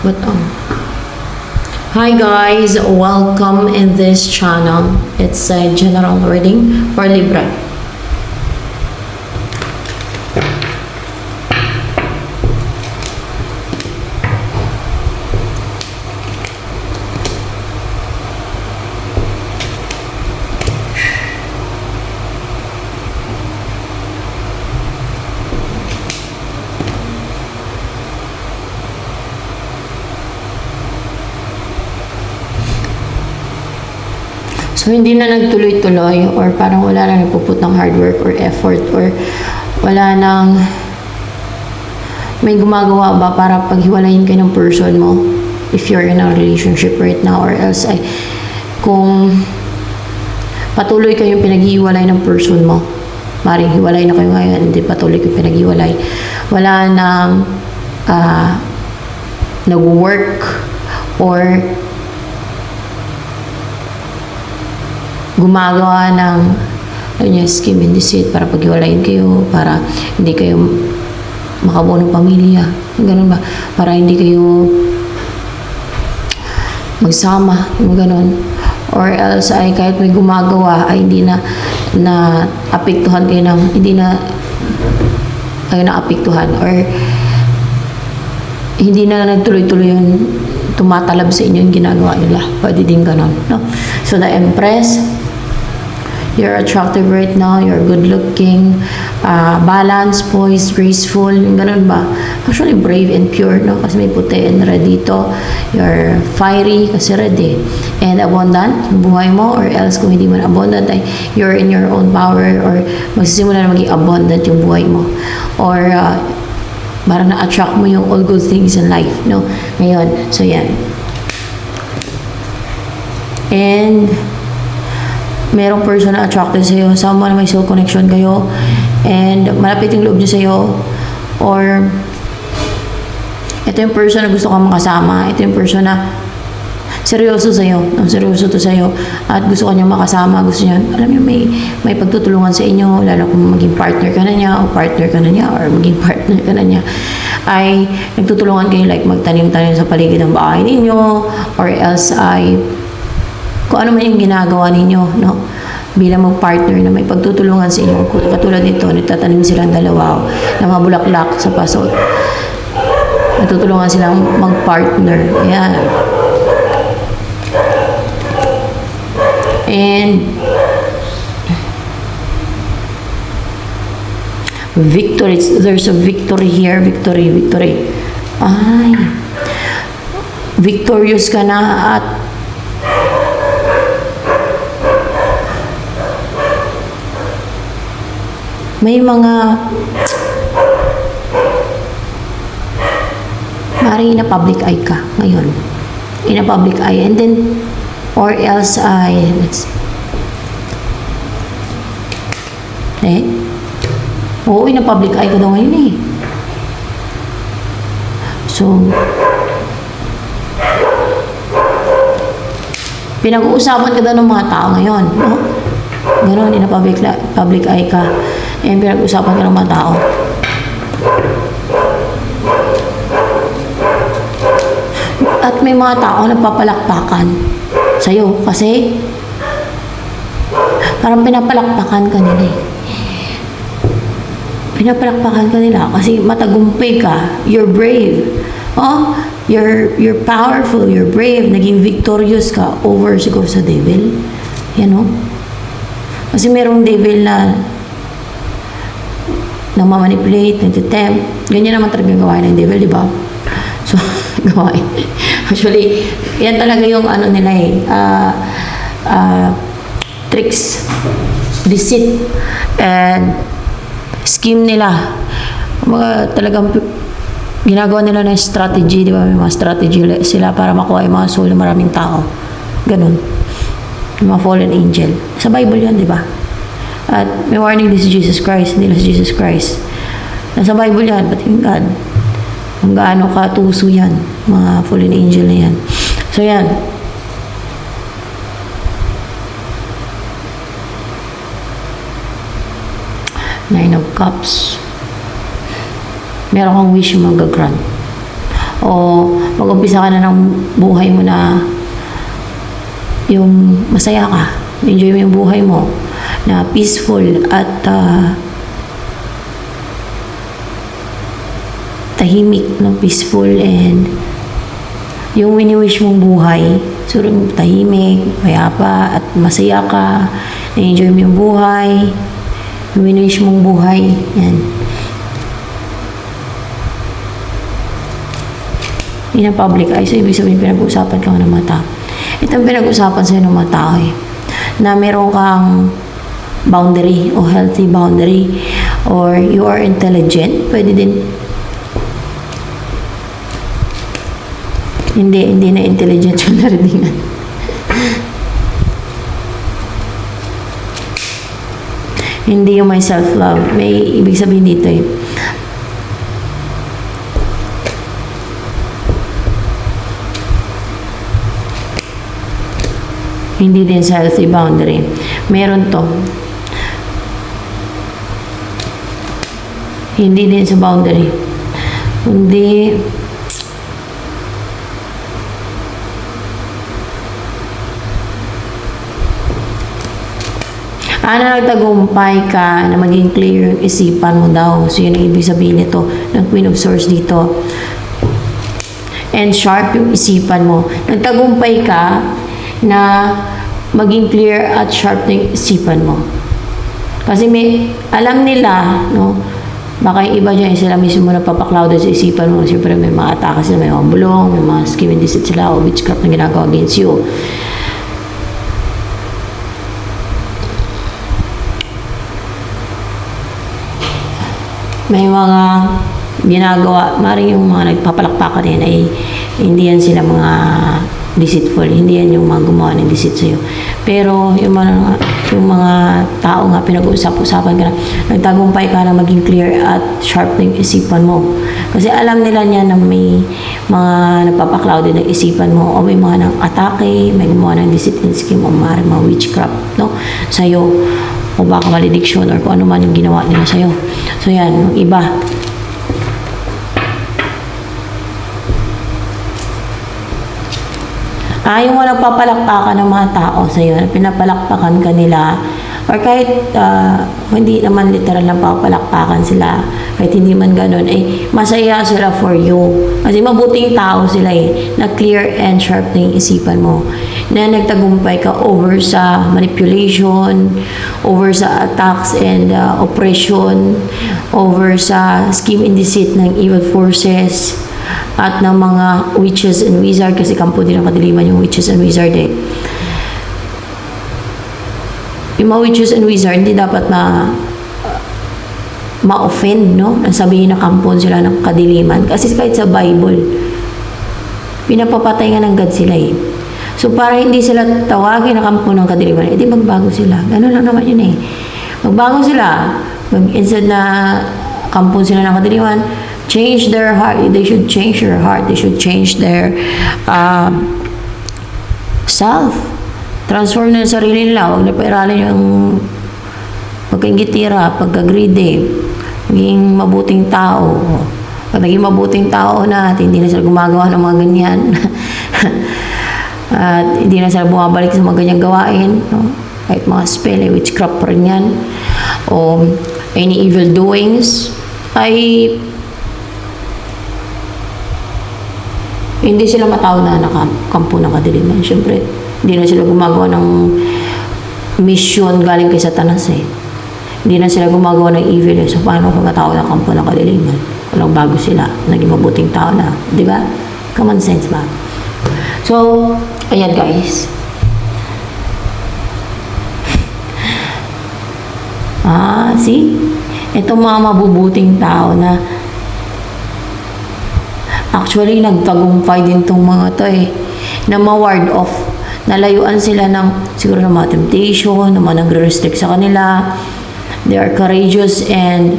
But hi guys, welcome in this channel. It's a general reading for Libra. So, hindi na nagtuloy-tuloy or parang wala na nagpuput ng hard work or effort or wala nang may gumagawa ba para paghiwalayin kayo ng person mo if you're in a relationship right now, or else ay kung patuloy kayong pinaghiwalay ng person mo, maring hiwalay na kayo ngayon, hindi patuloy kayong pinaghiwalay, wala nang nag-work or gumagawa ng scheme and deceit para paghiwalayin kayo, para hindi kayo makabuo ng pamilya, ganun ba, para hindi kayo magsama, yung ganun, or else ay kahit may gumagawa ay hindi na apektuhan kayo ng, hindi na kayo naapektuhan, or hindi na nagtuloy-tuloy yung tumatalab sa inyo yung ginagawa nila, pwede din ganun, no? So the Empress, you're attractive right now, you're good looking, balanced, poised, graceful, yung ganun ba? Actually, brave and pure, no? Kasi may puti and red dito. You're fiery, kasi red eh. And abundant, yung buhay mo, or else kung hindi man abundant, ay you're in your own power, or magsisimula na maging abundant yung buhay mo. Or, parang na-attract mo yung all good things in life, no? Ngayon, so yan. And merong person na attracted sa'yo, someone may soul connection kayo, and malapit yung loob niya sa'yo, or ito yung person na gusto kang makasama, ito yung person na seryoso sa'yo, seryoso to sa'yo, at gusto ka niyang makasama, gusto niya, alam niyo, may pagtutulungan sa inyo, lalo kung maging partner ka na niya, o partner ka na niya, or maging partner ka na niya, ay nagtutulungan kayo, like magtanim-tanim sa paligid ng bahay ninyo, or else ay kung ano man yung ginagawa ninyo, no? Bilang mag-partner na may pagtutulungan sa inyo. Katulad nito, nagtatanim silang dalawa ng mga bulaklak sa paso. Nagtutulungan silang mag-partner. Ayan. And victory. There's a victory here. Victory. Ay. Victorious ka na at may mga maaaring in a public eye ka ngayon. In a public eye. And then, or else ay, oo, in a public eye ka daw ngayon eh. So, pinag-uusapan ka daw ng mga tao ngayon, no? Ganon, in a public eye ka. And pinag-usapan ka ng mga tao. At may mga tao na papalakpakan sa'yo kasi parang pinapalakpakan ka nila eh. Pinapalakpakan ka nila kasi matagumpay ka. You're brave. Oh, you're powerful, you're brave. Naging victorious ka over siguro sa devil. Yan o. Kasi merong devil na namamanipulate, nagtitempt. Ganyan naman talaga gawain ng devil, di ba? So, gawain. Actually, yan talaga yung ano nila eh. Tricks, deceit, and scheme nila. Mga talagang ginagawa nila ng strategy, di ba? May mga strategy sila para makuha yung mga soul ng maraming tao. Ganun. Yung mga fallen angel. Sa Bible yan, di ba? At may warning din si Jesus Christ, hindi lang si Jesus Christ. Nasa Bible yan, pati yung God. Kung gaano katuso yan, mga fallen angel na yan. So yan. Nine of Cups. Meron kang wish yung mag-grant. o mag-umpisa ka na ng buhay mo na yung masaya ka, enjoy mo yung buhay mo na peaceful at tahimik, no? Peaceful, and yung wini-wish mong buhay, so tahimik, mayapa at masaya ka, na-enjoy mo yung buhay, yung wini-wish mong buhay, yan. Hindi na public eye, so ibig sabihin pinag-uusapan ka ng mga tao. Ito ang pinag-uusapan sa'yo ng mga tao na meron kang boundary o healthy boundary, or you are intelligent, pwede din. Hindi na intelligent yung naridingan. Hindi yung may self-love. May ibig sabihin dito Hindi din sa healthy boundary. Meron to. Hindi din sa boundary. Hindi. Nagtagumpay ka na maging clear yung isipan mo daw. So, yun ang ibig sabihin nito ng Queen of Swords dito. And sharp yung isipan mo. Nagtagumpay ka na maging clear at sharp yung isipan mo. Kasi alam nila, no? Baka yung iba dyan, sila mismo napapaklawd sa isipan mo. Siyempre, may mga atake sila, may mga bulong, may mga scheme and deceit sila, o witchcraft na ginagawa against you. May mga ginagawa, maaaring yung mga nagpapalakpakan din ay hindi yan sila mga deceitful, hindi yan yung mga gumawa ng deceit sa'yo. Pero yung mga tao nga pinag-uusap-usapan ka na, nagtagumpay ka na maging clear at sharp ng isipan mo. Kasi alam nila niya na may mga nagpapaklaw din ng isipan mo, o may mga nang atake, may gumawa ng deceit and scheme, o maaaring mga witchcraft, no? Sa'yo, o baka malediction, or kung ano man yung ginawa nila sa'yo. So yan, yung iba. Yung mga nagpapalakpakan ng mga tao sa'yo, pinapalakpakan ka nila, or kahit hindi naman literal na papalakpakan sila, kahit hindi man ganun, masaya sila for you. Kasi mabuting tao sila na clear and sharp na yung isipan mo. Na nagtagumpay ka over sa manipulation, over sa attacks and oppression, over sa scheme and deceit ng evil forces, at ng mga witches and wizard, kasi kampo din ang kadiliman yung witches and wizard Yung mga witches and wizard, hindi dapat ma-offend, no? Sabihin na kampo sila ng kadiliman. Kasi kahit sa Bible, pinapapatay nga ng God sila So, para hindi sila tawagin na kampo ng kadiliman, edi magbago sila. Ganun lang naman yun Magbago sila. Instead na kampo sila ng kadiliman, change their heart. They should change their heart. They should change their self. Transform na yung sarili nila. Huwag na pairalin yung pagkaingitira, pagka-greedy, maging mabuting tao. Pag naging mabuting tao na at hindi na sila gumagawa ng mga ganyan, at hindi na sila bumabalik sa mga ganyang gawain, no? Kahit mga spell, witchcraft pa rin yan, o any evil doings, ay hindi sila matawag na kampo ng kadiliman. Siyempre, hindi na sila gumagawa ng mission galing kay Satanas Hindi na sila gumagawa ng evil So, paano kung matawag na kampo ng kadiliman? Walang bago sila. Naging mabuting tao na. Di ba? Common sense ba? So, ayan guys. See? Itong mga mabubuting tao na actually, nagtagumpay din tong mga to na ma-ward off. Nalayuan sila ng siguro ng mga temptation, ng mga nagre-restrict sa kanila. They are courageous and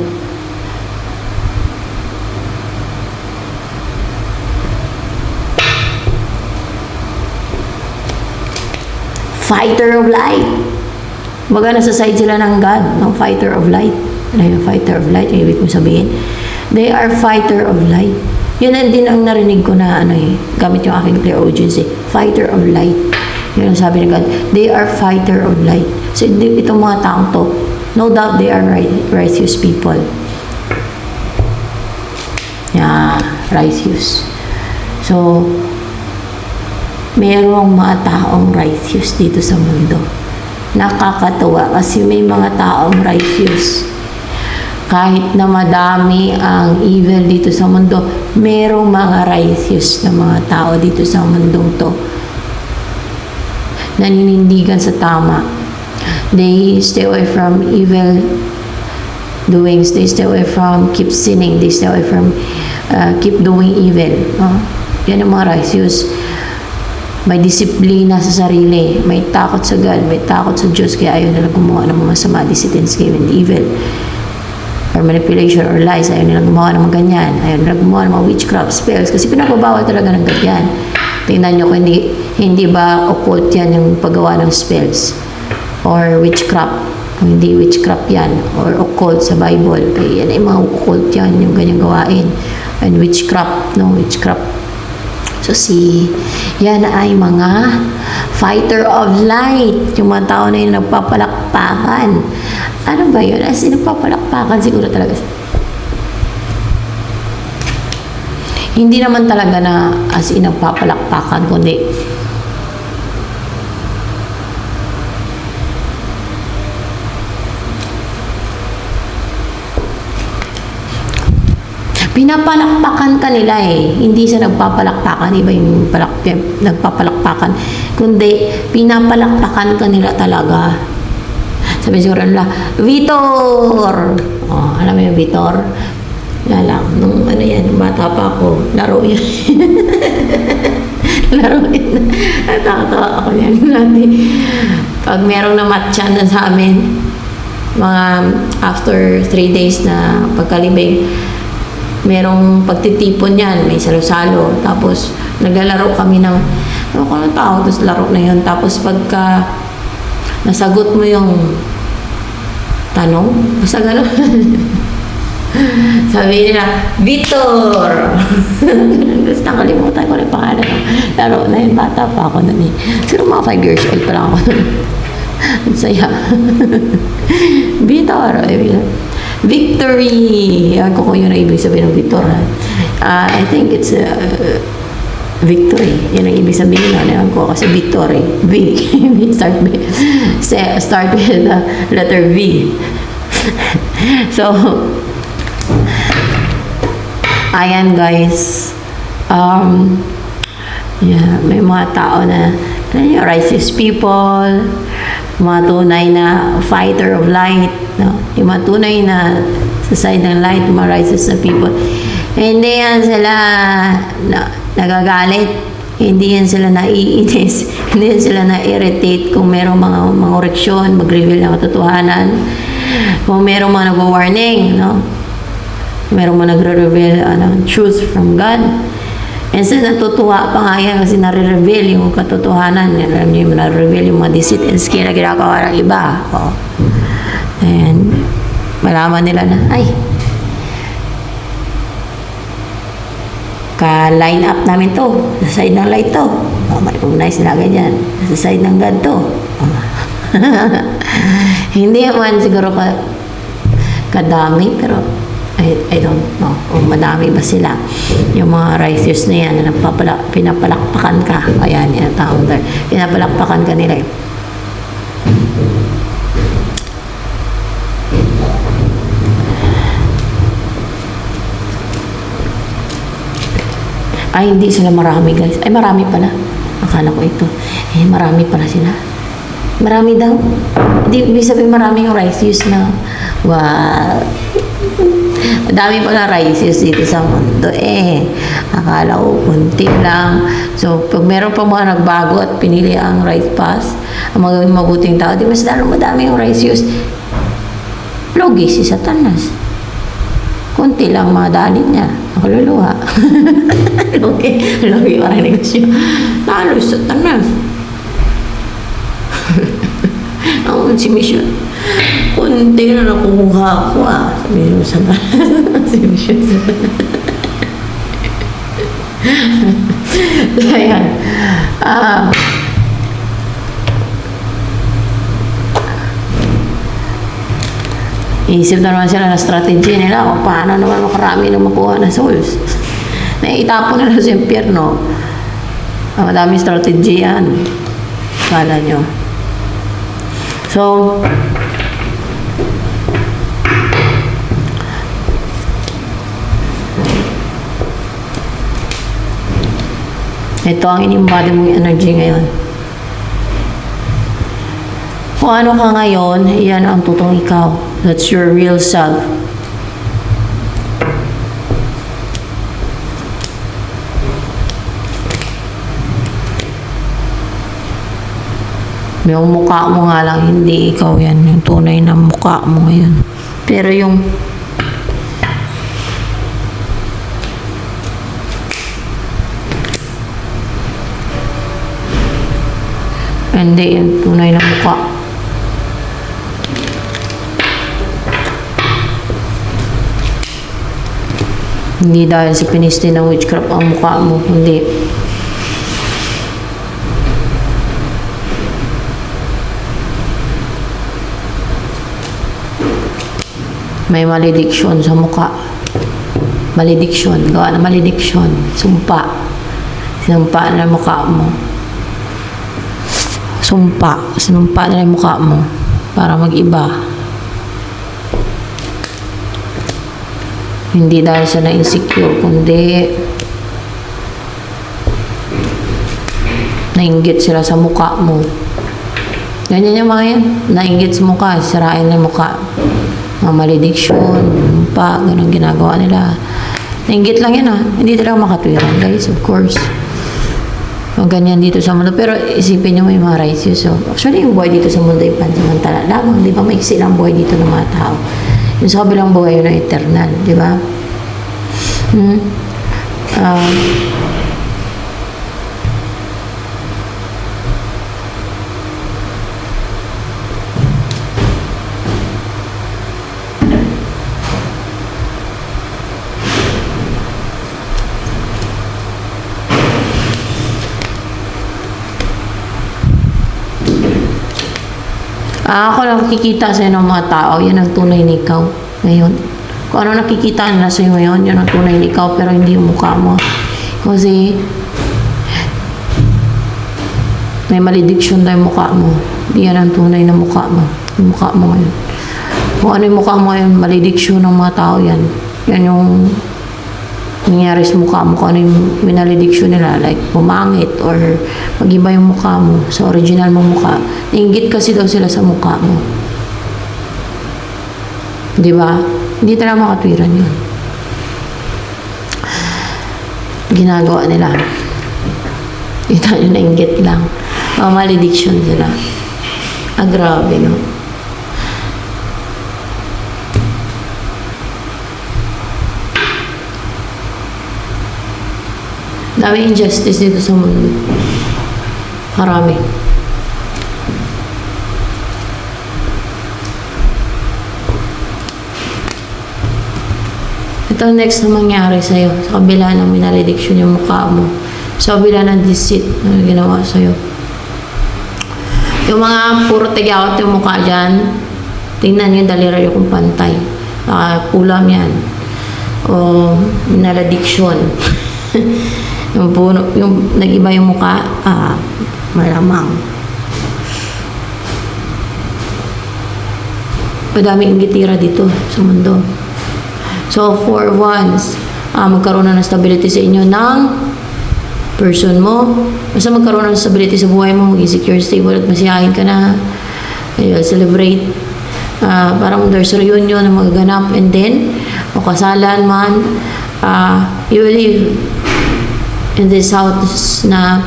fighter of light. Baga nasa side sila ng God, ng fighter of light. Ano yung fighter of light? Yung ibig kong sabihin? They are fighter of light. Yun ang din ang narinig ko na ano eh, gamit yung aking clear audience eh, fighter of light. Yun ang sabi ng God. They are fighter of light. So, itong mga taong to, no doubt they are righteous people. Yeah, righteous. So, merong mga taong righteous dito sa mundo. Nakakatuwa kasi may mga taong righteous. Kahit na madami ang evil dito sa mundo, merong mga righteous na mga tao dito sa mundong to. Naninindigan sa tama. They stay away from evil doings. They stay away from keep sinning. They stay away from keep doing evil. Yan ang mga righteous. May disiplina sa sarili. May takot sa God. May takot sa Diyos. Kaya ayaw nila gumawa ng mga masama, dissidents, and evil. Or manipulation or lies. Ayaw nila gumawa ng mga ganyan. Ayaw nila gumawa ng mga witchcraft spells. Kasi pinagbabawal talaga ng ganyan. Tingnan nyo kung hindi ba occult yan yung paggawa ng spells. Or witchcraft. Kung hindi witchcraft yan. Or occult sa Bible. Kaya yan ay mga occult yan. Yung ganyang gawain. And witchcraft. No, witchcraft. So, yan ay mga fighter of light. Yung mga tao na yun nagpapalakpakan. Ano ba yun? As in, nagpapalakpakan siguro talaga. Hindi naman talaga na as in nagpapalakpakan, kundi pinapalakpakan ka nila eh. Hindi siya nagpapalakpakan. Iba yung nagpapalakpakan. Kundi, pinapalakpakan ka nila talaga. Sabi siguro nila, Vitor! Oh, alam mo yung Vitor? Yan lang. Nung ano yan, bata pa ako, laro yan. Laro yan. Nakatawa ako yan. Pag merong namatcha na sa amin, mga after 3 days na pagkalibing, merong pagtitipon yan, may salo-salo. Tapos, naglalaro kami ng, ano ko ng tao, tapos laro na yun. Tapos, pagka nasagot mo yung tanong, basta gano'n. Sabi nila, Vitor! Tapos nakalimutan ko rin pangalan ng laro na yun. Bata pa ako nun eh. Siguro mga 5 years old pa lang ako nun. Ang saya. Vitor! Victory! Ewan ko kung yun ang ibig sabihin ng Victor. I think it's victory. Yan ang ibig sabihin na. Ewan ko kasi victory. V. Start with the letter V. So, ayan guys. Yeah, may mga tao na righteous people, mga tunay na fighter of light, no? Yung mga tunay na sa side ng light, mga righteous na people. Hindi yan sila nagagalit, hindi yan sila naiinis, hindi yan sila na-irritate kung merong mga koreksyon, mag-reveal ng katotohanan, kung merong mga nag-warning, no? Merong mga nagre-reveal truth from God. And so, natutuwa pa nga yan kasi nare-reveal yung katotohanan. Alam niyo, nare-reveal yung mga deceit and skill na ginagawa ng iba. Oh. And, malaman nila na, ay, ka-line up namin to. Sa side ng light to. Oh, ma-recognize nila ganyan. Sa side ng God to. Oh. Hindi man siguro kadami, pero I don't know kung madami ba sila. Yung mga righteous na yan na pinapalakpakan ka. Ayan, yan taong there. Pinapalakpakan ka nila eh. Ay, hindi sila marami guys. Ay, marami pala. Akala ko ito. Eh, marami pala sila. Marami daw. Hindi, ibig sabihin marami yung righteous na, wow. Madami pala righteous dito sa mundo eh. Akala ko kunti lang. So, pag meron pa mga nagbago at pinili ang right path, ang mga mabuting tao, di mas lalo madami yung righteous. Logi si Satanas. Kunti lang mga dalit niya. Ako luluha. Logi para negosyo. Lalo si Satanas. Ang si Mission. Kunti na nakukuha ko ah. Sabi mo sa si Mission. Ayan. Isip na naman sila na strategy nila kung paano naman makarami na makuha na souls. Naitapon nila sa impyerno. Madaming strategy yan. Kala nyo. So, ito ang in-embody mong energy ngayon. Kung ano ka ngayon, yan ang totoong ikaw. That's your real self. Yung mukha mo nga lang, hindi ikaw yan. Yung tunay na mukha mo ngayon. Pero yung hindi yung tunay na mukha. Hindi dahil sa piniste ng witchcraft ang mukha mo. Hindi. May malediction sa mukha. Malediction. Gawa na malediction. Sumpa. Sinumpa na mukha mo. Sumpa. Sinumpa na mukha mo. Para mag-iba. Hindi dahil sa na-insecure, kundi nainggit sila sa mukha mo. Ganyan yung mga yan. Nainggit sa mukha, sirain na yung mukha. Mga malediction, pa, ganun ginagawa nila. Nainggit lang yan Hindi talaga makatwiran, guys, of course. Yung ganyan dito sa mundo. Pero isipin nyo may mga rights yun. So, actually, yung buhay dito sa mundo yung pansamantala. Lamang, di ba, maiksi lang buhay dito ng mga tao. Yung sa kabilang buhay yun ay eternal, di ba? Ako lang nakikita sa'yo ng mga tao, yan ang tunay na ikaw ngayon. Kung ano nakikita nila sa'yo ngayon, yan ang tunay na ikaw, pero hindi yung mukha mo. Kasi, may malediction na yung mukha mo. Hindi yan ang tunay na mukha mo. Yung mukha mo ngayon. Kung ano yung mukha mo ngayon, malediction ng mga tao yan. Yan yung nangyari sa mukha mo, kung ano yung minalediction nila, like pumangit or mag-iba yung mukha mo sa original mong mukha. Nainggit kasi daw sila sa mukha mo. Di ba? Hindi talaga makatwiran yun. Ginagawa nila. Kita nyo, nainggit lang. Malediction sila. Grabe, no? Dami injustice dito sa mundo. Marami. Ito next na mangyari sa'yo. Sa kabila ng minalediction yung mukha mo. Sa kabila ng deceit na ginawa sa'yo. Yung mga puro tigyawat yung mukha dyan, tingnan nyo yung daliri kung pantay. Pulam yan. O minalediction. yung nag-iba yung mukha, malamang. Madaming inggitira dito sa mundo. So, for once, magkaroon na ng stability sa inyo ng person mo. Basta magkaroon ng stability sa buhay mo, maging secure, stable, at masiyahin ka na. You'll celebrate. Parang there's a reunion na magaganap. And then, o kasalan man, you will live in this house na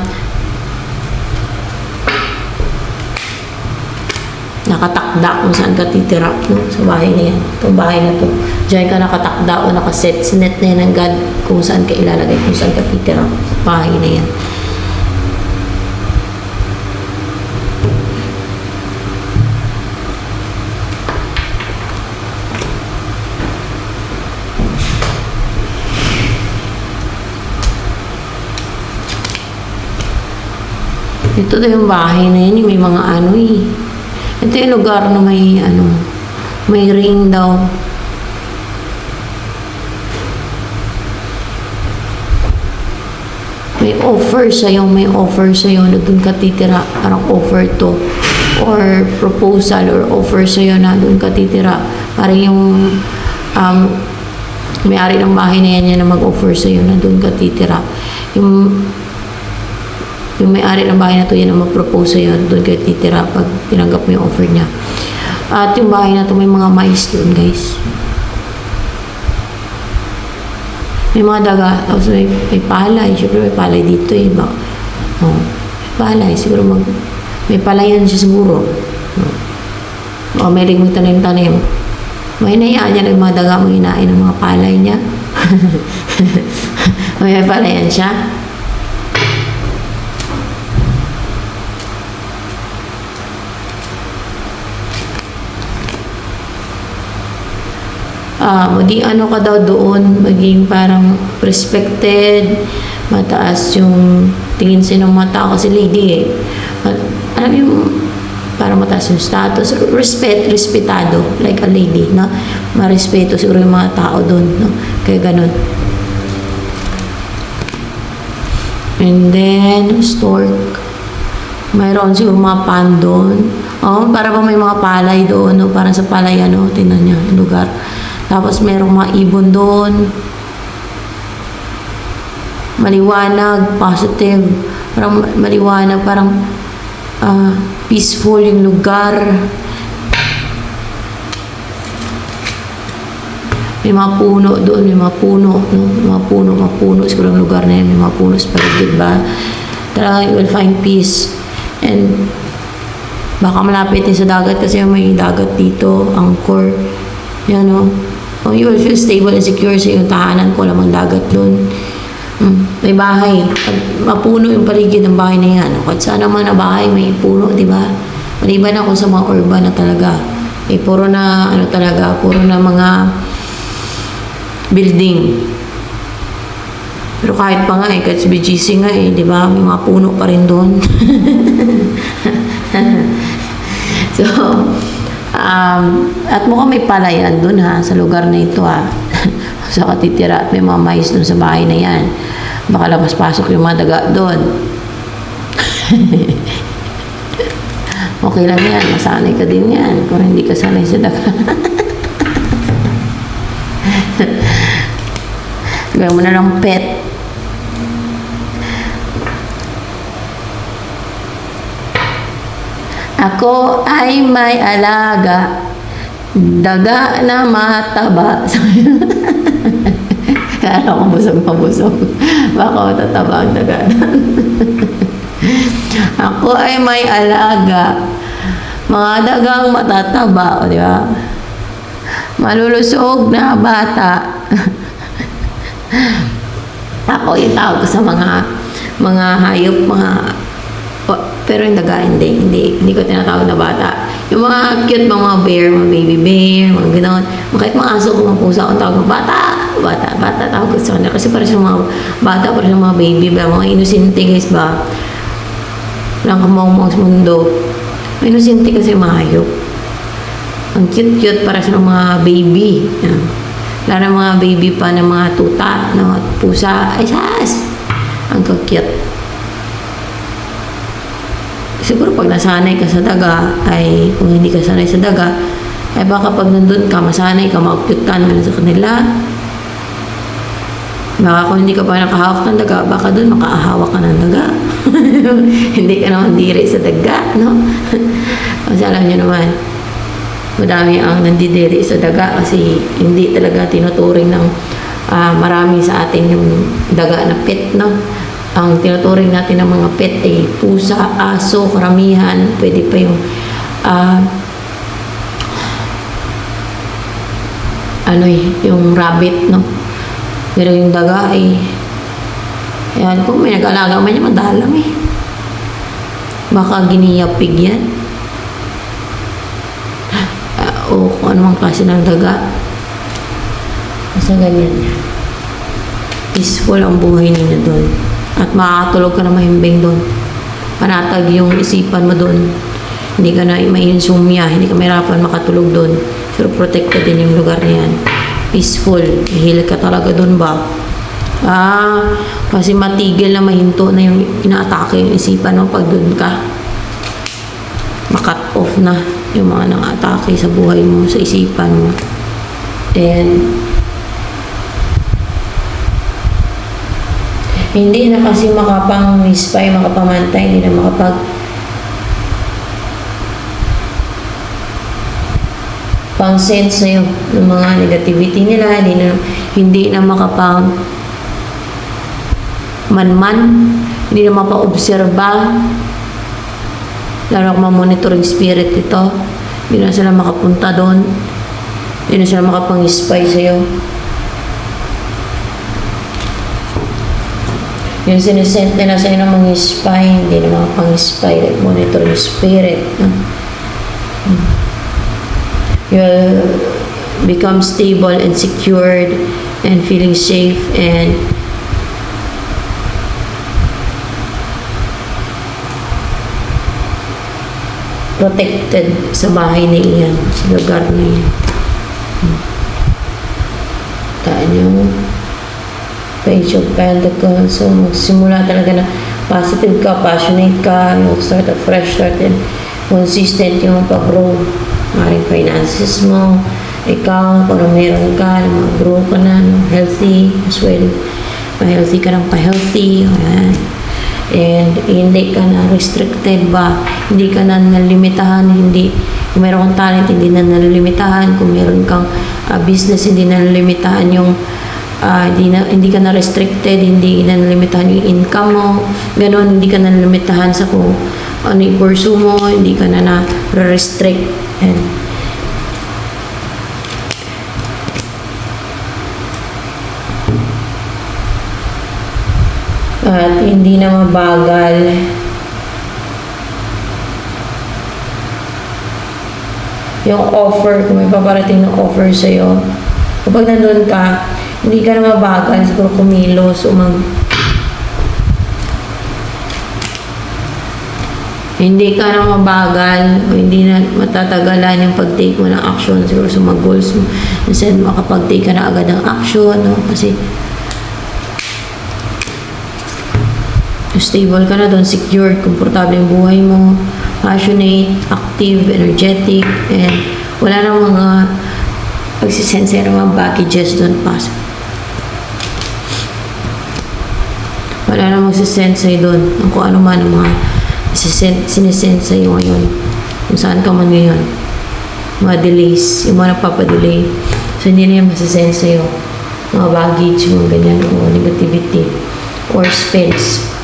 nakatakda kung saan ka titira, no? Sa bahay na yan. Itong bahay na to. Diyan ka nakatakda o nakaset. Sinet na yan ng God kung saan ka ilalagay, kung saan ka titira. Sa bahay na yan. Ito daw yung bahay na yun, may mga ano eh. Ito yung lugar na may ano, may ring daw. May offer sa'yo na doon ka titira. Parang offer to. Or proposal or offer sa'yo na doon ka titira. Parang yung may-ari ng bahay na yan na mag-offer sa'yo na doon ka titira. Yung may-ari ng bahay na to yan na mag-propose sa'yo doon ka titira pag tinanggap mo yung offer niya. At yung bahay na to may mga mais doon, guys. May mga daga, tapos may palay. Siyempre may palay dito eh. Oh, may palay. Siguro may palayan siya siguro. O may ring tanim-tanim. May hinayaan niya ng mga daga mo hinain ng mga palay niya. May palayan siya. Maging ano ka daw doon, maging parang respected, mataas yung tingin sa ng mga tao kasi lady eh. Alam yung parang mataas yung status, respetado, like a lady, no? Marespeto siguro yung mga tao doon, no? Kaya ganun. And then, stork. Mayroon siguro mga pan doon. Oh, para ba may mga palay doon, no? Parang sa palay, ano, tingnan niyo, yung lugar. Tapos merong mga ibon doon. Maliwanag, positive. Parang maliwanag, parang peaceful yung lugar. May mga puno doon, may mga puno, no? May mga puno. Siguro ang lugar na yan, may mga puno sa paligid ba? Talagang you will find peace. And baka malapit din sa dagat kasi may dagat dito, Angkor. Yan, no? Oh, you will feel stable and secure sa iyong tahanan ko lamang dagat doon. May bahay. Mapuno yung paligid ng bahay na yan. Kahit saan naman na bahay, may puno, di ba? Maliban ako sa mga urban na talaga. Puro na, ano talaga, puro na mga building. Pero kahit pa nga kahit sa BGC nga di ba? May mga puno pa rin doon. So, at mukhang may palayan doon sa lugar na ito sa katitira at may mga mais doon sa bahay na yan. Baka labas-pasok yung mga daga doon. Okay lang yan, masanay ka din yan kung hindi ka sanay sa daga. Gawin mo na lang pet. Ako ay may alaga, daga na mataba. Kaya ako busog. Baka matataba ang daga. Ako ay may alaga, mga dagang matataba, o di ba? Malulusog na bata. Ako yung tawag ko sa mga hayop, pero yung daga, hindi ko tinatawag na bata. Yung mga cute, mga bear, mga baby bear, mga gano'n. Kahit mga aso ko, mga pusa, ang tawag na bata, tawag ko sa kanila. Kasi parang mga bata, parang mga baby ba, mga inosente guys ba. Walang kamawang sa mundo. Mga inosente kasi mga hayop. Ang cute, para sa mga baby. Yan. Lalo mga baby pa ng mga tuta, ng mga pusa. Ay, sas! Ang cute. Siguro pag nasanay ka sa daga, ay kung hindi ka sanay sa daga, ay baka pag nandun ka, masanay ka, ma-cute-tan sa kanila. Baka kung hindi ka pa nakahawak ng daga, baka dun makahawak ka ng daga. Hindi ka naman diri sa daga, no? Kasi alam nyo naman, madami ang nandidiri sa daga kasi hindi talaga tinuturing ng marami sa atin yung daga na pet, no? Ang tinuturing natin ng mga pet ay pusa, aso, karamihan. Pwede pa yung yung rabbit, no? Pero yung daga ay ayan, kung may nag-alaga man yung madalang baka giniyapig yan. O kung anumang klase ng daga. Basta ganyan yan. Peaceful ang buhay ninyo doon. At makakatulog ka na mahimbing doon. panatag yung isipan mo doon. Hindi ka na ma-insomnia, hindi ka mahirapan makatulog doon. Pero protected din yung lugar na yan. Peaceful, heal ka talaga doon ba? Kasi matigil na mahinto na yung inaatake yung isipan mo pag doon ka. Makat off na yung mga nang-atake sa buhay mo, sa isipan mo. And hindi na kasi makapang-spy, makapamantay, hindi na pang-sense na yung mga negativity nila, hindi na makapang man-man, hindi na mapa-obserba, lalo kung ma-monitoring spirit ito, hindi na sila makapunta doon, hindi na sila makapang-spy sa'yo. Yung sinisent nila sa'yo ng mga spy, hindi na makapang-spy, like monitoring spirit. You'll become stable and secured and feeling safe and protected sa bahay na iyan, sa lugar na iyan. Taan yung Page of Pentacles. So, magsimula talaga na positive ka, passionate ka, you'll start a fresh start and consistent yung pag-grow. Maring finances mo, ikaw, kung meron ka, mag-grow ka na, healthy as well. Pa-healthy ka ng pa-healthy. Ayan. And hindi ka na restricted ba? Hindi ka na nalimitahan, hindi. Kung meron kang talent, hindi na nalimitahan. Kung meron kang business, hindi na nalimitahan yung hindi ka na restricted, hindi na nalimitahan yung income mo, ganun, hindi ka na nalimitahan sa kung ano yung pursue mo, hindi ka na na-restrict. And at hindi na mabagal yung offer, kung may paparating ng offer sa'yo. Kapag nandun ka, hindi ka na mabagal, siguro kumilos o hindi ka na mabagal o hindi na matatagalan yung pag-take mo ng action siguro sa mga goals mo. Instead, makapag-take ka na agad ng action, no? Kasi stable ka na doon, secured, komportable yung buhay mo, passionate, active, energetic, and wala na mga pagsisense ng mga baggages doon pa. Wala na magsisense sa'yo doon ng kung ano man ang mga sinisense sa'yo ngayon. Kung saan ka man ngayon. Mga delays, yung mga nagpapadelay. So, hindi na yan masisense sa'yo. Mga baggage, mga ganyan, o negativity, or spells.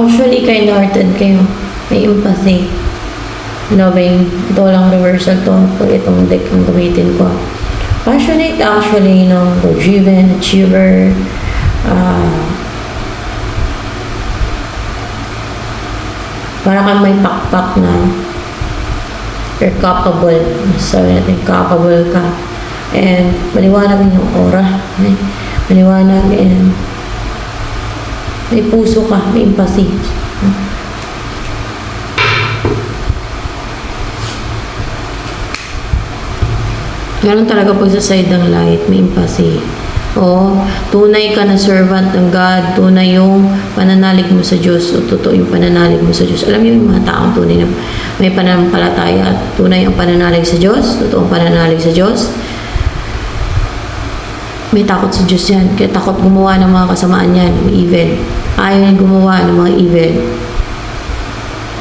Actually, kind-hearted kayo. May empathy. Loving. Ito lang reversal to. Pag itong deck ang gamitin ko. Passionate actually, driven, achiever. Para kang may pakpak na you're capable. Sabi natin, capable ka. And maliwanag yung aura. Maliwanag and may puso ka, may empathy. Ganun talaga po sa side ng light, may empathy. O, tunay ka na servant ng God, tunay yung pananalig mo sa Diyos, o totoo yung pananalig mo sa Diyos. Alam niyo yung mga taong tunay na may pananampalataya at tunay ang pananalig sa Diyos, totoo ang pananalig sa Diyos. May takot sa Diyos yan. Kaya takot gumawa ng mga kasamaan yan, ng evil. Ayaw niya gumawa ng mga evil.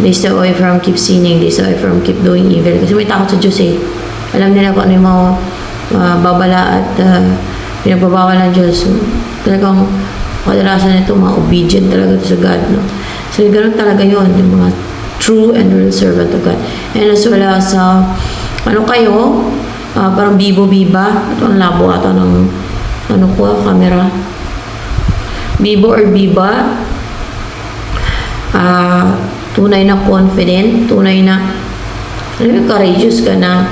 They stay away from keep sinning. They stay away from keep doing evil. Kasi may takot sa Diyos eh. Alam nila kung ano yung mga babala at pinagbabawal ng Diyos. So, talagang kadalasan ito, mga obedient talaga sa God. No? So, ganoon talaga yon yung mga true and real servant of God. And as well as, ano kayo, parang bibo-biba. Ito ang labo ata ng camera. Bibo or biba, tunay na confident, tunay na courageous ka na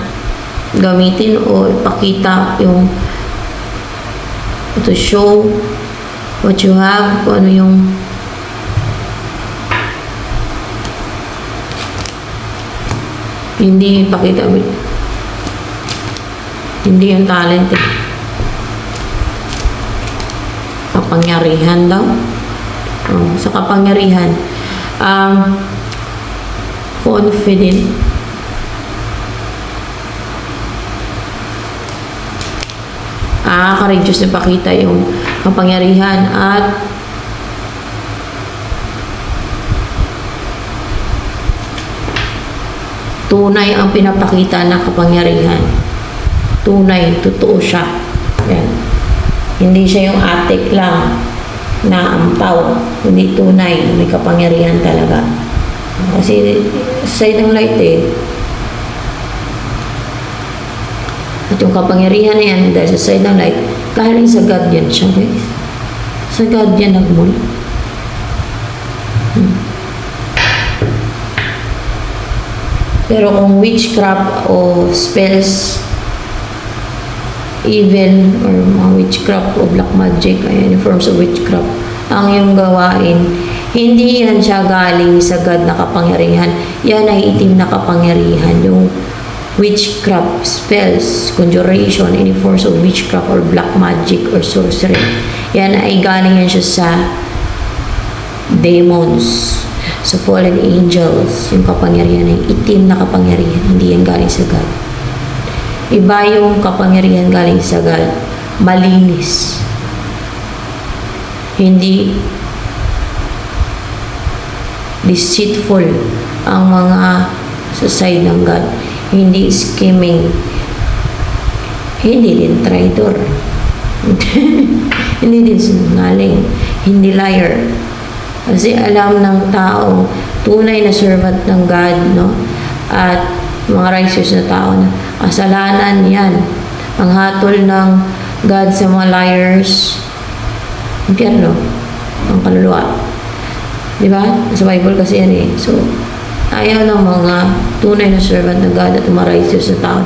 gamitin o ipakita yung to show what you have, kung ano yung hindi ipakita, hindi yung talent eh. Kapangyarihan daw. Sa kapangyarihan, confident, courageous na pakita yung kapangyarihan at tunay ang pinapakita ng kapangyarihan. Tunay, totoo siya. Yan. Hindi siya yung atik lang na ampaw. Hindi tunay, may kapangyarihan talaga. Kasi side ng light eh. At yung kapangyarihan na yan, dahil sa side ng light, galing sa God yan siya, guys. Sa God yan nagmula. Pero kung witchcraft o spells, evil, or mga witchcraft o black magic, any forms of witchcraft, ang iyong gawain, hindi yan siya galing sa God na kapangyarihan. Yan ay itim na kapangyarihan. Yung witchcraft, spells, conjuration, any forms of witchcraft or black magic or sorcery, yan ay galing yan siya sa demons, sa fallen angels. Yung kapangyarihan ay itim na kapangyarihan, hindi yan galing sa God. Iba yung kapangyarihan galing sa God, malinis, hindi deceitful ang mga sa side ng God, hindi scheming, hindi din traitor, hindi din sinungaling, hindi liar. Kasi alam ng taong tunay na servant ng God, no? At mga righteous na tao na kasalanan yan. Ang hatol ng God sa mga liars, impyerno, ang kaluluwa. Diba? Sa Bible kasi yan eh. So, ayaw ng mga tunay na servant ng God at mga righteous na tao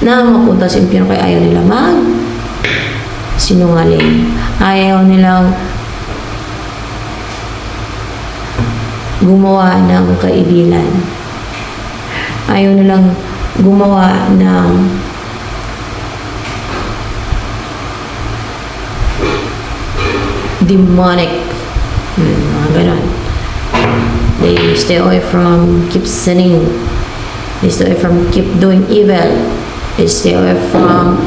na mapunta sa impyerno, kaya ayaw nila sinungaling. Ayaw nilang gumawa ng kaibilan. Ayaw nilang gumawa ng demonic, mga ganon. They stay away from keep sinning. They stay away from keep doing evil. They stay away from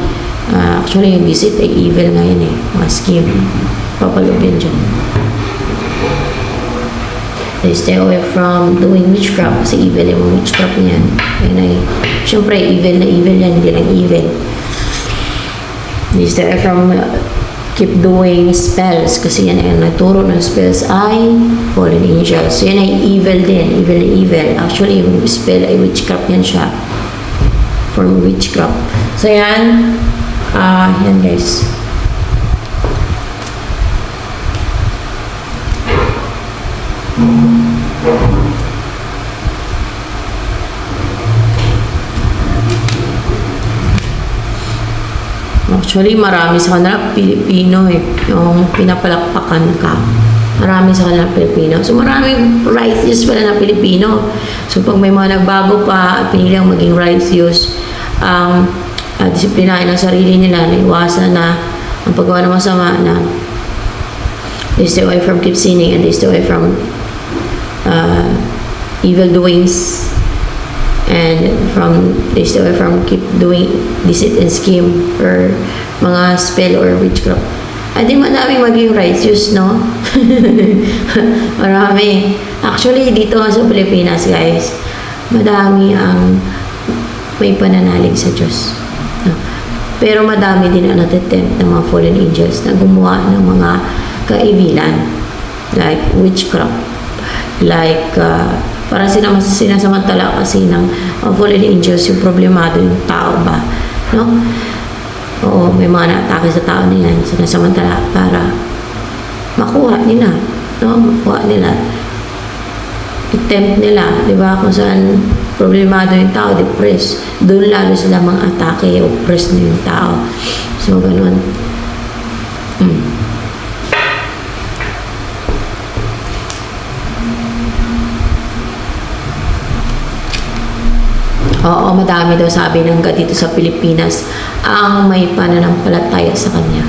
actually yung visit ay evil ngayon eh, mga scheme, papalubin dyan. They stay away from doing witchcraft kasi evil yung mga witchcraft niyan. Yan ay, syempre evil na evil yan, hindi lang evil. They stay away from keep doing spells kasi yan ay naturo ng spells ay fallen angels. So yan ay evil din, evil na evil. Actually yung spell ay witchcraft yan siya. Form witchcraft. So yan, yan guys. Actually, marami sa kanila Pilipino eh. Yung pinapalakpakan ka. Marami sa kanila Pilipino. So, maraming righteous pala na Pilipino. So, pag may mga nagbago pa at pinili ang maging righteous, disiplinahin ang sarili nila, naiwasan na ang paggawa ng masama na they stay away from keep sinning and they stay away from evil doings and they stay away from keep doing deceit and scheme or mga spell or witchcraft. Ay di madaming maging righteous, no? Marami. Actually, dito sa Pilipinas, guys, madami ang may pananalig sa Diyos. No? Pero madami din ang natitempt ng mga fallen angels na gumawa ng mga kaibilan like witchcraft, like parang sinasamantala kasi ng fallen angels yung problemado yung tao ba, no? Oo, may mga na-atake sa tao na yan, sinasamantala para makuha nila, no? Makuha nila. I-tempt nila, di ba? Kung saan problemado yung tao, depressed. Doon lalo sila mga atake, oppress na yung tao. So, ganun. Oo, madami daw sabi ng God dito sa Pilipinas ang may pananampalataya sa Kanya.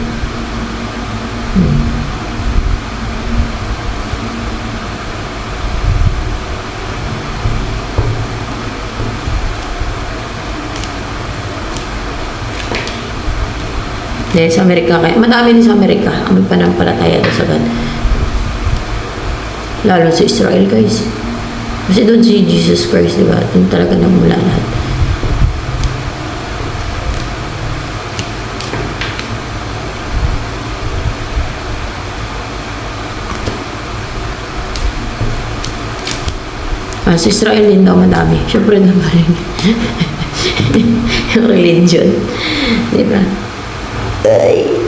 Dahil sa Amerika, kaya madami din sa Amerika ang may pananampalataya daw sa God. Lalo sa Israel, guys. Kasi doon si Jesus Christ, di ba? Doon talaga nagmula lahat. Sa Israel din daw madami. Siyempre naman yung religion. Di ba?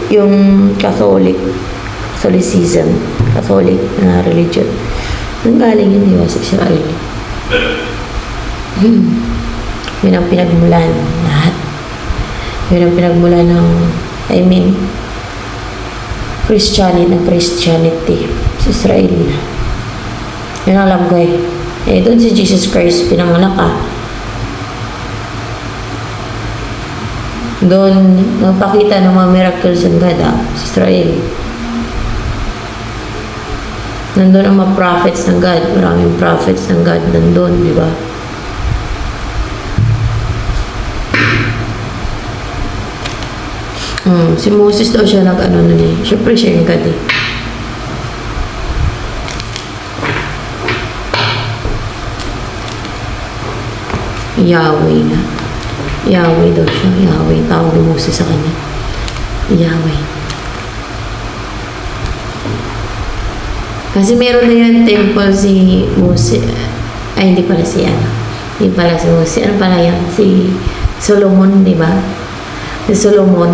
Yung Catholicism, Catholic na religion. Nang galing yun, di ba, sa Israel. Yun ang pinagmulan lahat. Yun ang pinagmulan ng, Christianity sa Israel. Yun alam ko eh. Doon si Jesus Christ pinanganak Doon, nagpakita ng mga miracles ng God sa Israel. Nandun ang mga prophets ng God. Maraming prophets ng God nandun, di ba? Si Moses daw siya nag-ano nun eh. Siyempre siya yung God eh. Yahweh na. Yahweh daw siya. Yahweh. Tawag ni Moses sa kanya. Yahweh. Kasi meron na yung temple si Moses. Ay, hindi pala si Hindi pala si Moses. Ano pala yan? Si Solomon, di ba? Si Solomon.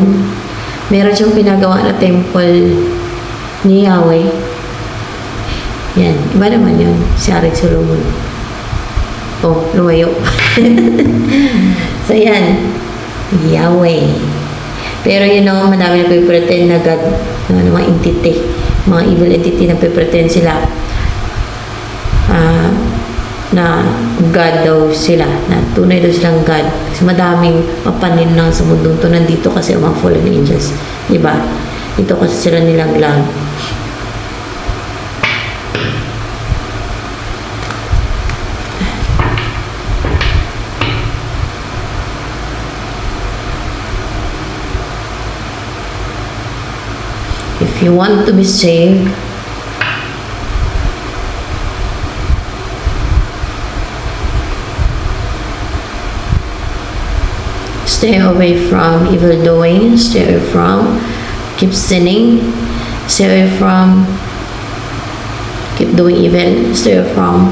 Meron siyang pinagawa na temple ni Yahweh. Yan. Iba naman yun. Si Arik Solomon. Oh, lumayo. So, yan. Yahweh. Pero madami na pretend na God, mga entity, mga evil entity na pretend sila na God daw sila, na tunay daw silang God. Kasi madaming mapanin lang sa mundo to. Nandito kasi mga fallen angels. Diba? Dito kasi sila nilaglag. If you want to be saved, stay away from evil doing, stay away from keep sinning, stay away from keep doing evil, stay away from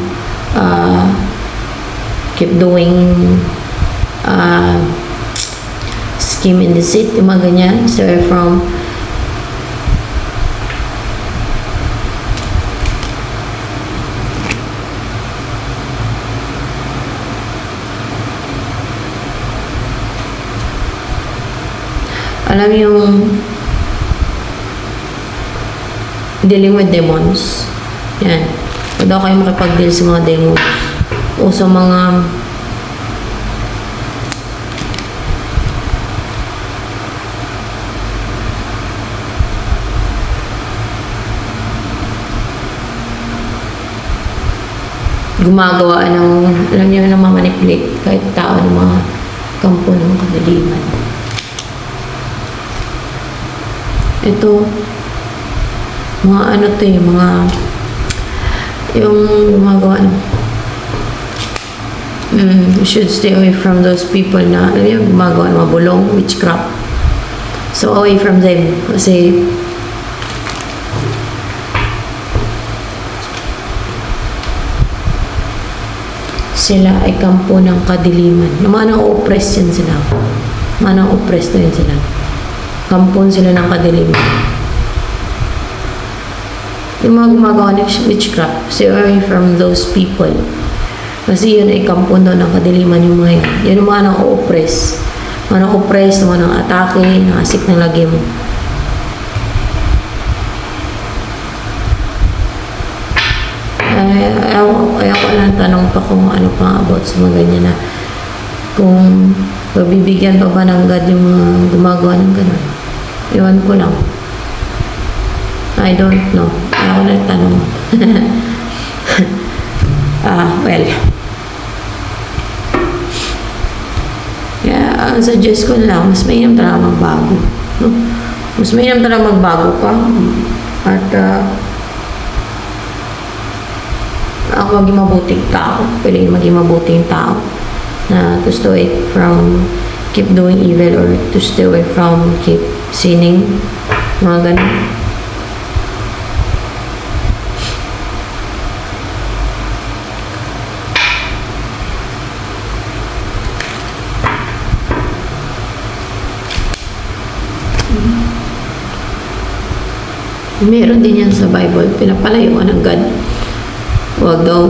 keep doing scheme and deceit, yung mga ganyan, stay away from alam yung dealing with demons. Yan. Huwag daw kayo makipag-deal sa mga demons. O sa mga gumagawa ng, alam niyo, namamanipulate kahit tao ng mga kampo ng kadiliman. Ito, mga yung gumagawa you should stay away from those people na, yung gumagawa ng mga bulong, witchcraft. So, away from them. Kasi, sila ay kampo ng kadiliman. Mga nang-oppress yan sila. Mga nang-oppress na yan sila. Kampon sila ng kadiliman. Yung mga gumagawa ng witchcraft, stay away from those people. Kasi yun ay kampo doon ng kadiliman yung mga yun. Yun yung mga nang-oppress. Mga nang-oppress, mga nang-atake, nang-asik ng lagim. Ayaw ko lang tanong pa kung ano pa about sa mga ganyan na kung pagbibigyan pa ba ng God yung mga gumagawa ng gano'n. Iwan ko lang. I don't know. Ayaw ko lang tanong. Well. Kaya, ang suggest ko lang, mas mainam talaga magbago. No? Mas mainam talaga magbago ka. At, ako maging mabuting tao. Pwede maging mabuting tao na to stay away from keep doing evil or to stay away from keep sinning. Mga ganun. Meron din yan sa Bible. Pinapalayuan ng God. Huwag daw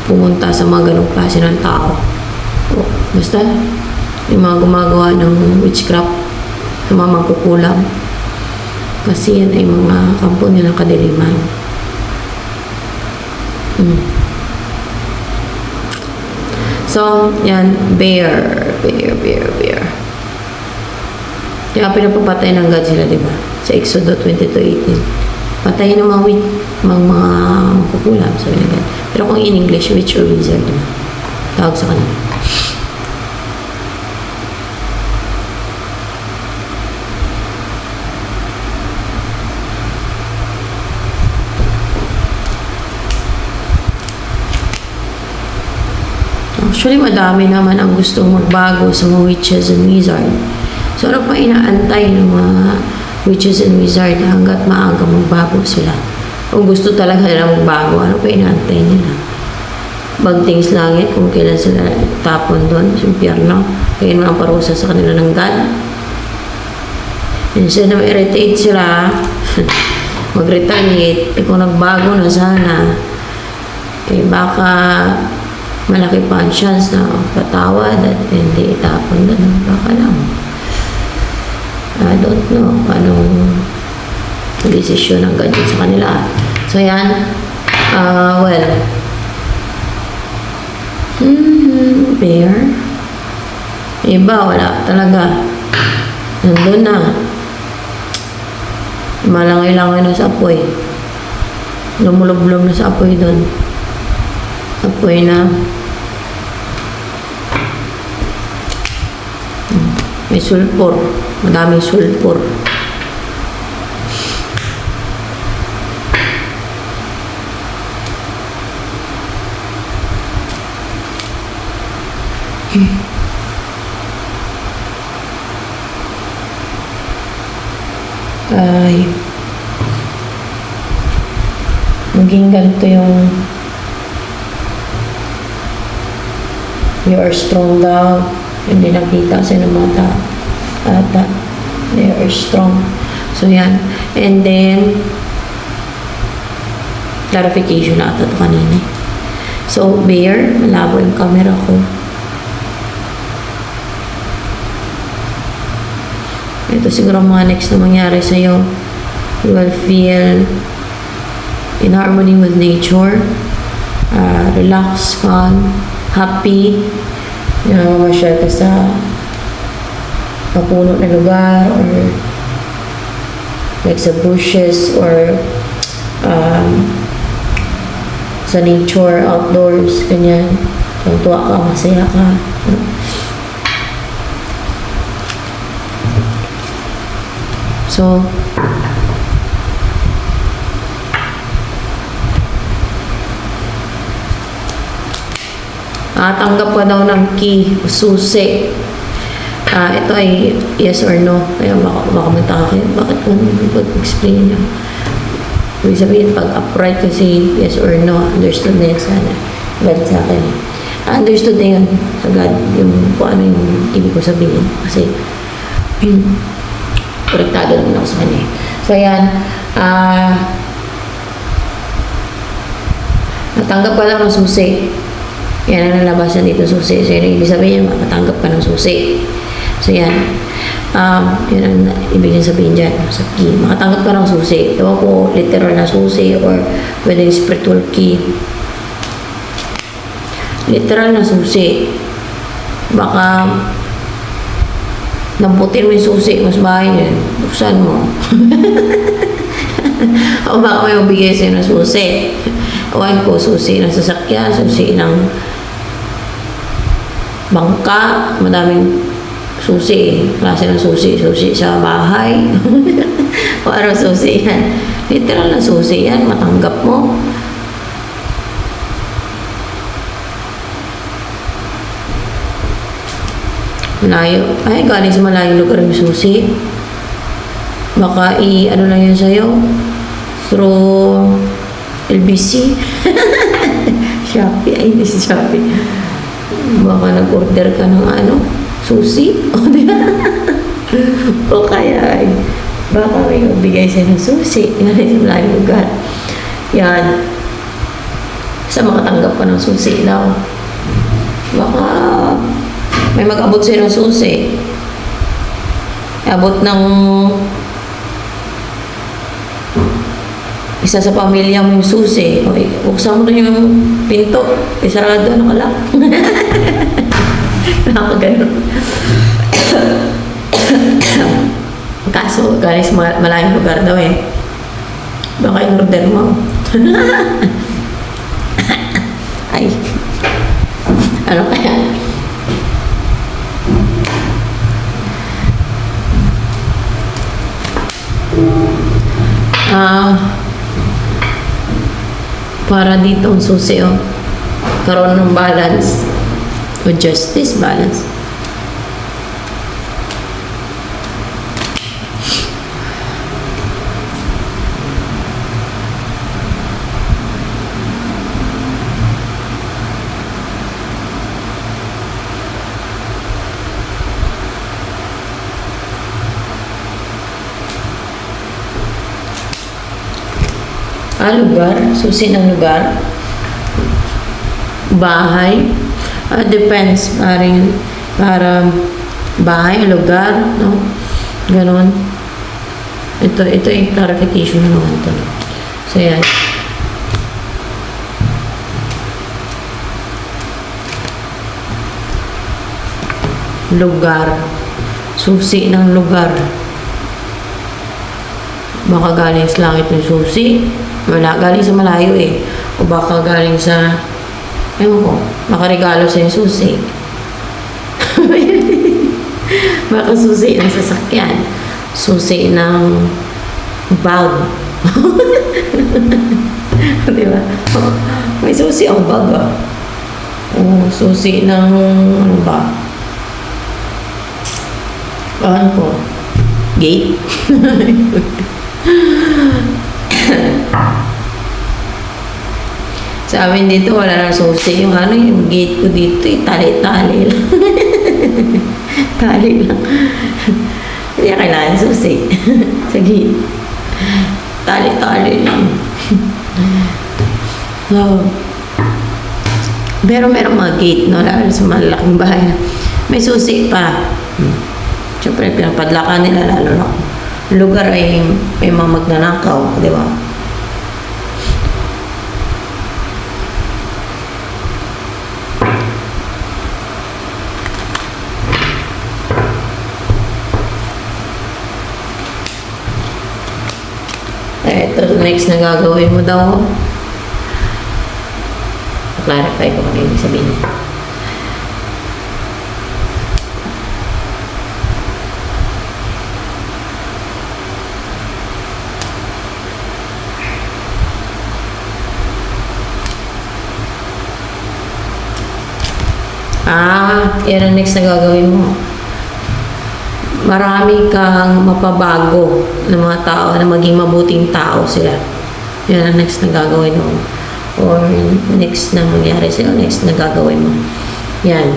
pumunta sa mga ganong klase ng tao. Basta, yung mga gumagawa ng witchcraft, sa mga mangkukulam. Kasi yan ay mga kampo nilang kadiliman. So, yan, bear. Kaya pinapapatay ng God sila, di ba? Sa Exodus 22:18. Patayin ng mga kukulam, sabi ng God. Pero kung in English, witch or wizard, di ba? Tawag sa kanila. Actually, madami naman ang gustong magbago sa mga witches and wizard. So, ano pa inaantay ng mga witches and wizard hanggat maaga magbago sila? Kung gusto talaga nila magbago, ano pa inaantay nila? Bagtings langit kung kailan sila tapon doon sa impyerno. Kaya naman ang parusa sa kanila ng God. Instead na ma-irritate sila, mag-retaliate, kung nagbago na sana, baka malaki pa ang chance na patawad at hindi itapon doon. Baka lang. I don't know anong desisyon ng ganyan sa kanila. So, yan. Well. Bear. Iba, wala talaga. Nandun na. Malangay-langay na sa apoy. Lumulublob na sa apoy doon. Apoy na may sulfur. Madaming sulfur. Ay, maging ganito yung you are strong daw. Hindi nakita sa ng mga tao. At they are strong. So, yan. And then, clarification na ito kanina. So, bear, malabo yung camera ko. Ito siguro mga next na mangyari sa'yo. You will feel in harmony with nature. Relax, calm, happy. Mamasyal ka sa mapuno na lugar or like sa bushes or sa nature, outdoors, ganyan. Tuwa ka, masaya ka. So, tanggap ka daw ng key, susi. Ito ay yes or no. Kaya baka magtaka kayo. Bakit ko pag-explain niyo? Ibig sabihin, pag upright kasi yes or no, understood na yan sana. But sa akin, understood na yun agad yung kung ano yung ibig ko sabihin. Kasi, korektado naman ako sa kanya. So, yan. Natanggap ka lang ng susi. Yan ang nalabasan dito, susi. So, yun, ibig sabihin, matanggap ka ng susi. So, yan. Yun ang ibig sabihin dyan. Sa key. Makatanggap ka ng susi. Ewan ko, literal na susi or pwede spiritual key. Literal na susi. Baka namputin mo yung susi mo sa bahay niyan. Buksan mo. O baka may mabigay sa'yo ng susi. Ewan ko, susi ng sasakyan, susi ng bangka, madaming susi, klase ng susi, susi sa bahay. O ano susi yan? Literal na susi yan, matanggap mo. Malayo. Ay, galing sa malayong lugar yung susi. Baka ano lang yan sa'yo? Through LBC. Shopee. Ay, hindi si Shopee. Baka nag-order ka ng susi. O, di ba? O kaya, baka may magbigay sa'yo ng susi. Yan ay sa malayong lugar. Yan. Sa makatanggap ka ng susi lang. Baka may mag-abot sa'yo ng susi. Abot ng isa sa pamilya mo yung susi. Okay, buksan mo na yung pinto. Isarado, nakalak. Nakakaganon. Kaso, galing sa malayong lugar daw eh. Baka in-order mo. Ay. Ano kaya? Para dito ang susi, karoon ng balance o justice balance. Lugar, susi ng lugar, bahay, depends, para bahay, lugar, no? Ganon. Ito yung clarification na naman ito. So, yan. Lugar, susi ng lugar. Baka galing sa langit ng susi. Wala, galing sa malayo eh. O baka galing sa, ewan ko, makaregalo sa yung susi. Baka susi ng sasakyan. Susi ng bag. Diba? May susi ang bag ah. O susi ng, ano ba? Ano po? Gate? Sa amin dito wala nang susi. Yung yung gate ko dito, tali-tali lang. Tali lang. Hindi kailangan susi. Sa gate. Tali-tali lang. So, pero merong mga gate, no? Lalo sa malaking bahay na may susi pa. Siyempre, pinapadlakan nila lalo na lugar ay may mga magnanakaw, di ba? Ito, next na gagawin mo daw. Clarify ko kung ano yung sabihin. Yan ang next na gagawin mo. Marami kang mapabago ng mga tao na maging mabuting tao sila. Yan ang next na gagawin mo. Or next na mangyari sa'yo, next na gagawin mo. Yan.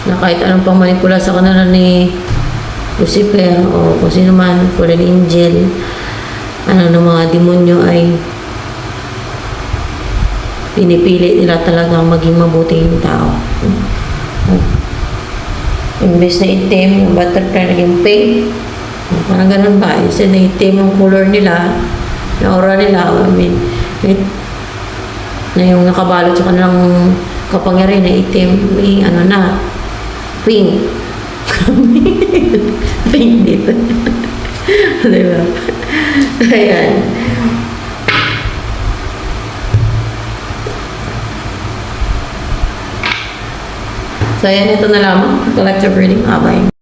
na kahit anong pamanipula sa kanila ni Lucifer o kung sino man, fallen angel, ano ng mga demonyo ay pinipili nila talagang maging mabuting tao. Imbes na itim, yung butterfly naging pink. Parang ganun ba? Instead na itim yung color nila, yung aura nila, I mean, na yung nakabalot sa kanilang kapangyarihan na itim, may ano na, pink. Pink dito. Diba? Ayan. So, ayan, ito na lamang. Collective reading. Bye.